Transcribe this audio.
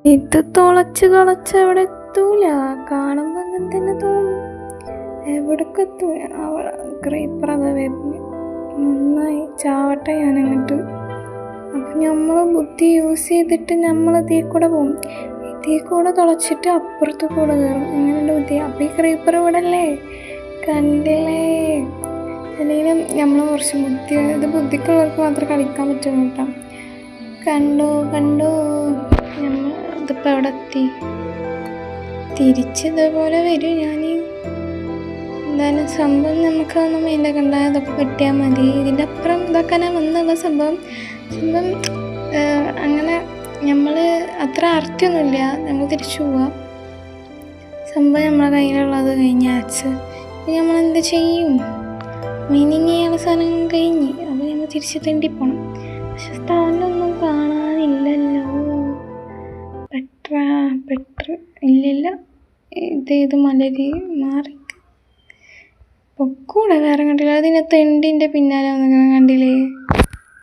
ഇത് തുളച്ച് അവിടെ എത്തൂല. കാണുമ്പോൾ അങ്ങനെ തന്നെ തോന്നും. എവിടേക്ക് എത്തൂല. അവിടെ ക്രീപ്പർ അതാ വരുന്നു. നന്നായി ചാവട്ടെ ഞാനങ്ങോട്ട്. അപ്പം നമ്മൾ ബുദ്ധി യൂസ് ചെയ്തിട്ട് നമ്മൾ ഇതിൽ കൂടെ പോകും. ഇതിൽ കൂടെ തുളച്ചിട്ട് അപ്പുറത്ത് കൂടെ കയറും. എങ്ങനെയുണ്ട് ബുദ്ധി? അപ്പം ഈ ക്രീപ്പർ ഇവിടെ അല്ലേ, കണ്ടില്ലേ? അല്ലെങ്കിലും നമ്മൾ കുറച്ച് ബുദ്ധിക്കുള്ളവർക്ക് മാത്രമേ കളിക്കാൻ പറ്റുള്ളൂ കേട്ടോ. കണ്ടു നമ്മൾ ഇതിപ്പോൾ എവിടെ എത്തി? തിരിച്ചിതേപോലെ വരും ഞാൻ. എന്തായാലും സംഭവം നമുക്കൊന്നും ഇതിൻ്റെ കണ്ടായതൊക്കെ കിട്ടിയാൽ മതി. ഇതിൻ്റെ അപ്പുറം ഇതാക്കാനാണ് വന്നുള്ള സംഭവം. അങ്ങനെ നമ്മൾ അത്ര അർത്ഥമൊന്നുമില്ല. നമ്മൾ തിരിച്ചു പോവാം. സംഭവം നമ്മളെ കയ്യിലുള്ളത് കഴിഞ്ഞാച്ച് നമ്മളെന്ത് ചെയ്യും? മീനിങ് ചെയ്യാനുള്ള സാധനം കഴിഞ്ഞ്. അപ്പോൾ നമ്മൾ തിരിച്ച് തെണ്ടിപ്പോണം. പക്ഷെ സ്ഥലമൊന്നും കാണാനില്ലല്ലോ. പെട്ര ഇല്ലില്ല. ഇത് മലരി മാറി പൊക്കൂടെ വേറെ കണ്ടില്ല. അതിനെ തെണ്ടിൻ്റെ പിന്നാലെ വന്നിങ്ങനെ കണ്ടില്ലേ?